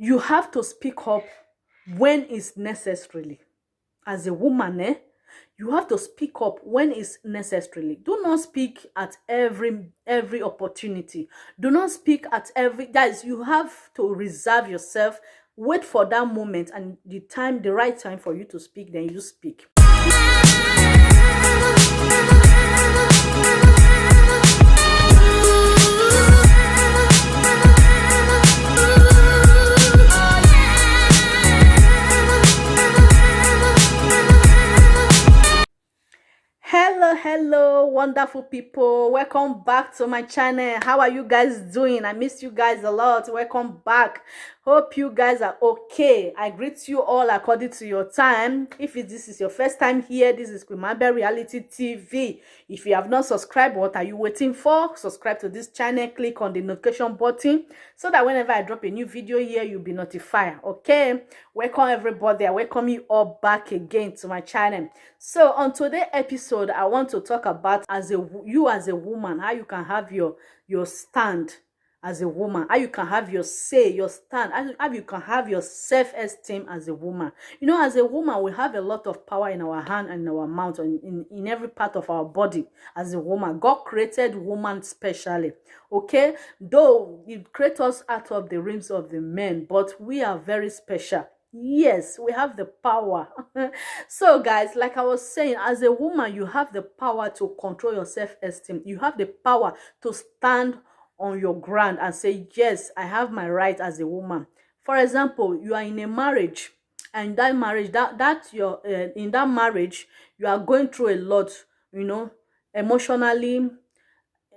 you have to speak up when it's necessarily. As a woman, you have to speak up when it's necessarily. Do not speak at every opportunity. Do not speak at every, guys, you have to reserve yourself. Wait for that moment and the right time for you to speak, then you speak. Hello wonderful people, welcome back to my channel. How are you guys doing? I miss you guys a lot. Welcome back. Hope you guys are okay. I greet you all according to your time. If this is your first time here, this is Queen Mabel Reality TV. If you have not subscribed, what are you waiting for? Subscribe to this channel, click on the notification button so that whenever I drop a new video here, you'll be notified. Okay, welcome everybody. I welcome you all back again to my channel. So on today's episode, I want to talk about as a woman, how you can have your stand as a woman, how you can have your say, your stand, how you can have your self-esteem as a woman. You know, as a woman, we have a lot of power in our hand and in our mouth and in every part of our body. As a woman, God created woman specially. Okay, though He created us out of the realms of the men, but we are very special. Yes, we have the power. So guys, like I was saying, as a woman, you have the power to control your self-esteem. You have the power to stand on your ground and say, yes, I have my right as a woman. For example, you are in a marriage, and that marriage, in that marriage, you are going through a lot, you know, emotionally,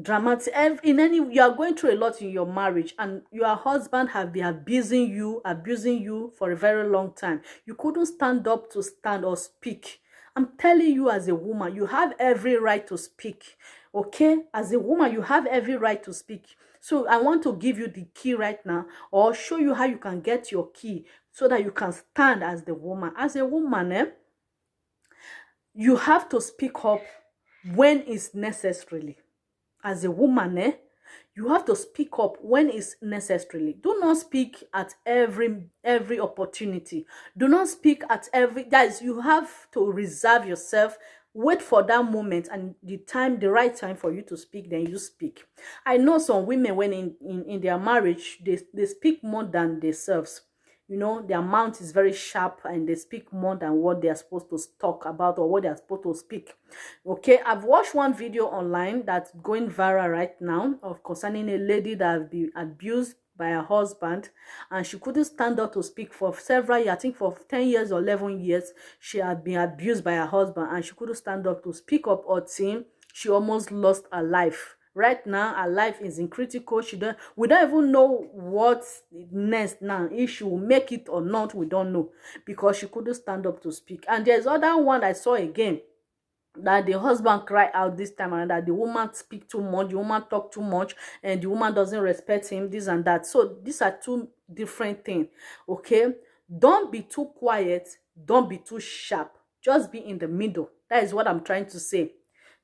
dramatic, you are going through a lot in your marriage, and your husband have been abusing you for a very long time. You couldn't stand up to stand or speak. I'm telling you, as a woman, you have every right to speak. Okay, as a woman, you have every right to speak. So I want to give you the key right now, or show you how you can get your key so that you can stand as the woman. As a woman, you have to speak up when it's necessarily. As a woman, you have to speak up when it's necessarily. Do not speak at every opportunity. Do not speak at every, guys, you have to reserve yourself. Wait for that moment and the right time for you to speak, then you speak. I know some women, when in their marriage, they speak more than themselves. You know, their mouth is very sharp and they speak more than what they are supposed to talk about or what they are supposed to speak. Okay, I've watched one video online that's going viral right now of concerning a lady that has been abused by her husband, and she couldn't stand up to speak for several years. I think for 10 years or 11 years she had been abused by her husband, and she couldn't stand up to speak up or team. She almost lost her life. Right now, her life is in critical. We don't even know what's next now. If she will make it or not, we don't know, because she couldn't stand up to speak. And there's other one I saw again, that the husband cried out this time, and that the woman speak too much, the woman talk too much, and the woman doesn't respect him, this and that. So these are two different things. Okay, don't be too quiet, don't be too sharp, just be in the middle. That is what I'm trying to say.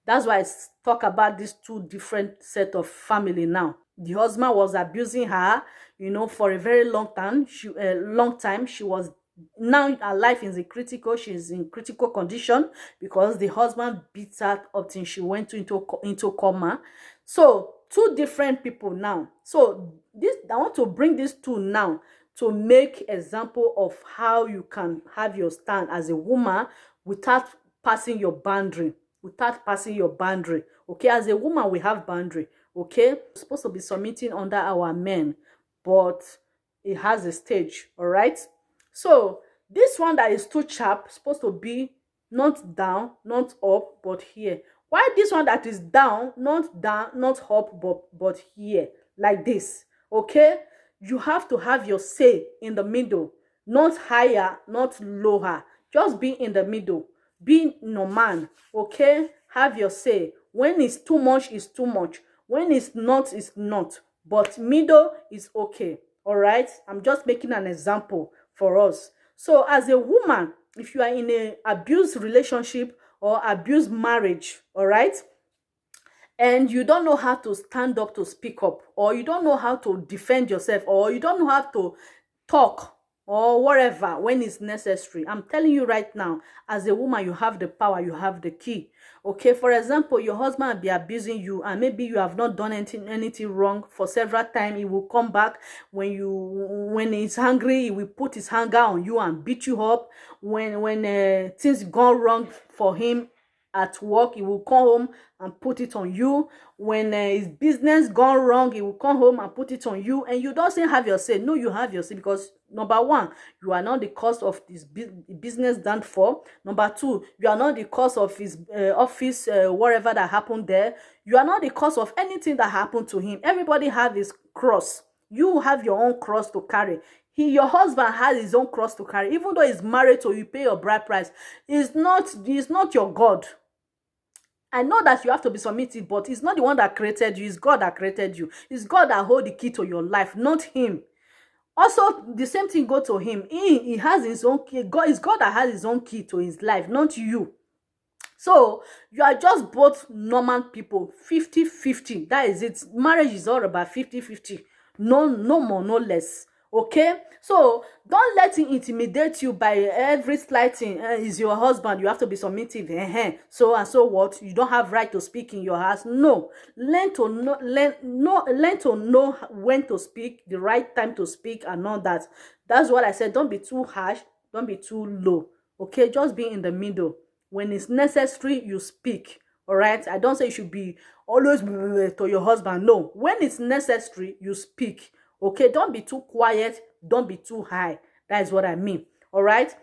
That's why I talk about these two different set of family now. The husband was abusing her, you know, for a very long time. She was, now her life is critical. She's in critical condition because the husband beat her up till she went into coma. So two different people now. So this, I want to bring these two now to make example of how you can have your stand as a woman without passing your boundary. Okay, as a woman, we have boundary. Okay, we're supposed to be submitting under our men, but it has a stage. All right, so this one that is too sharp supposed to be not down, not up, but here. Why this one that is down, not up, but here, like this? Okay, you have to have your say in the middle, not higher, not lower. Just be in the middle. Be no man. Okay, have your say. When it's too much, it's too much. When it's not, it's not. But middle is okay. All right, I'm just making an example for us. So as a woman, if you are in a abused relationship or abused marriage, all right, and you don't know how to stand up to speak up, or you don't know how to defend yourself, or you don't know how to talk or whatever when it's necessary. I'm telling you right now, as a woman, you have the power, you have the key. Okay, for example, your husband will be abusing you, and maybe you have not done anything wrong for several times. He will come back when he's hungry. He will put his anger on you and beat you up. When things gone wrong for him at work, he will come home and put it on you. When his business gone wrong, he will come home and put it on you, and you don't say have your say. No, you have your say, because number one, you are not the cause of this business done for. Number two, you are not the cause of his office, whatever that happened there. You are not the cause of anything that happened to him. Everybody have his cross. You have your own cross to carry. Your husband has his own cross to carry. Even though he's married, so you pay your bride price. He's not your God. I know that you have to be submissive, but it's not the one that created you. It's God that created you. It's God that holds the key to your life, not him. Also, the same thing go to him. He has his own key. It's God that has his own key to his life, not you. So, you are just both normal people, 50-50. That is it. Marriage is all about 50-50. No more, no less. Okay, so don't let him intimidate you by every slight thing. Is your husband, you have to be submissive. So and so what? You don't have right to speak in your house. No, learn to know when to speak, the right time to speak, and all that. That's what I said. Don't be too harsh. Don't be too low. Okay, just be in the middle. When it's necessary, you speak. All right. I don't say you should be always to your husband. No, when it's necessary, you speak. Okay, don't be too quiet, don't be too high. That is what I mean. All right.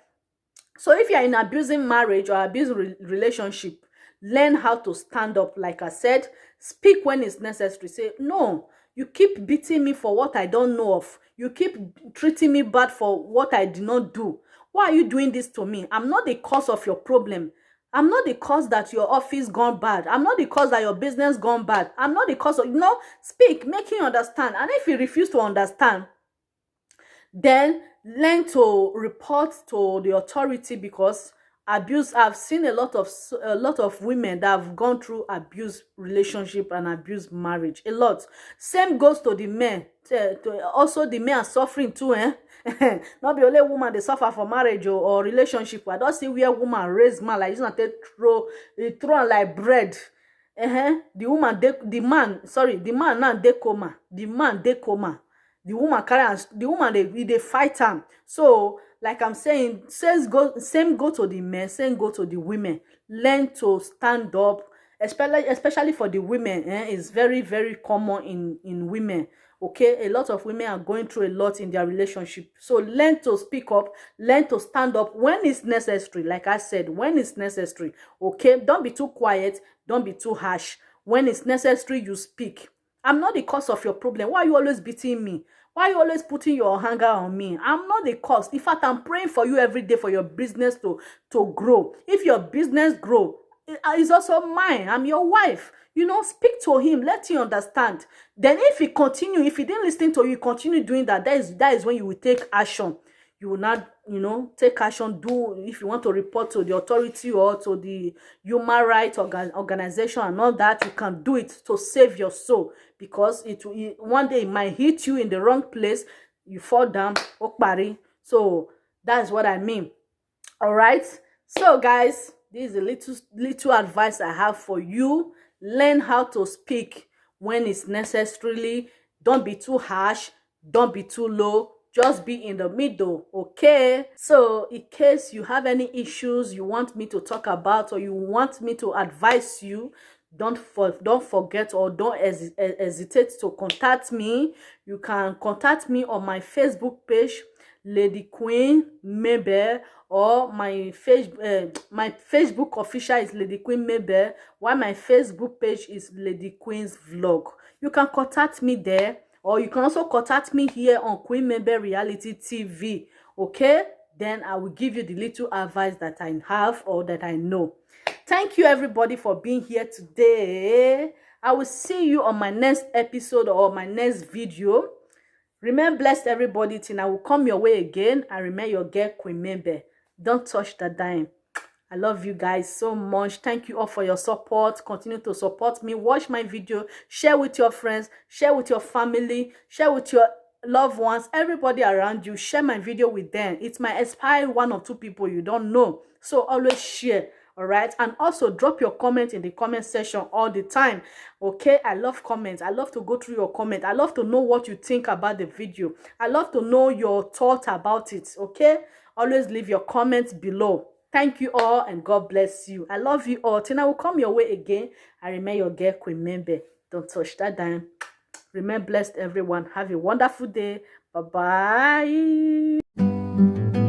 So if you're in an abusing marriage or abusing relationship, learn how to stand up. Like I said, speak when it's necessary. Say, no, you keep beating me for what I don't know of. You keep treating me bad for what I did not do. Why are you doing this to me? I'm not the cause of your problem. I'm not the cause that your office gone bad. I'm not the cause that your business gone bad. I'm not the cause of, speak, make him understand. And if he refuses to understand, then learn to report to the authority, because abuse, I've seen a lot of women that have gone through abuse relationship and abuse marriage. A lot. Same goes to the men. Also, the men are suffering too, Not be only woman they suffer for marriage or relationship. I don't see where woman raise man like this, not throw like bread. The man now they coma. The man they coma. The woman carry, the woman they fight him. So, like I'm saying, same go to the men, same go to the women. Learn to stand up, especially for the women. It's very, very common in women. Okay, a lot of women are going through a lot in their relationship. So learn to speak up, learn to stand up when it's necessary. Like I said, when it's necessary. Okay, don't be too quiet, don't be too harsh. When it's necessary, you speak. I'm not the cause of your problem. Why are you always beating me? Why are you always putting your anger on me? I'm not the cause. In fact, I'm praying for you every day for your business to grow. If your business grow, it's also mine. I'm your wife. Speak to him, let him understand. Then if he didn't listen to you, continue doing that, that is when you will take action. You will not, take action. If you want to report to the authority or to the human rights organization and all that, you can do it to save your soul. Because one day it might hit you in the wrong place, you fall down, okbari. So that's what I mean. All right. So guys, this is a little advice I have for you. Learn how to speak when it's necessarily. Don't be too harsh. Don't be too low. Just be in the middle, okay? So, in case you have any issues you want me to talk about or you want me to advise you, don't forget or don't hesitate to contact me. You can contact me on my Facebook page, Lady Queen Mabel, or my Facebook official is Lady Queen Mabel, while my Facebook page is Lady Queen's Vlog. You can contact me there, or you can also contact me here on Queen Mabel Reality TV. Okay, then I will give you the little advice that I have or that I know. Thank you everybody for being here today. I will see you on my next episode or my next video. Remain blessed, everybody, till I will come your way again. And remain your girl, Queen Mabel. Don't touch the dime. I love you guys so much. Thank you all for your support. Continue to support me. Watch my video. Share with your friends. Share with your family. Share with your loved ones, everybody around you. Share my video with them. It might inspire one or two people you don't know. So always share. All right, and also drop your comment in the comment section all the time. Okay, I love comments. I love to go through your comment. I love to know what you think about the video. I love to know your thought about it. Okay, always leave your comments below. Thank you all, and God bless you. I love you all. Tina will come your way again. I remain your girl, Queen Membe. Don't touch that dime. Remain blessed, everyone. Have a wonderful day. Bye bye.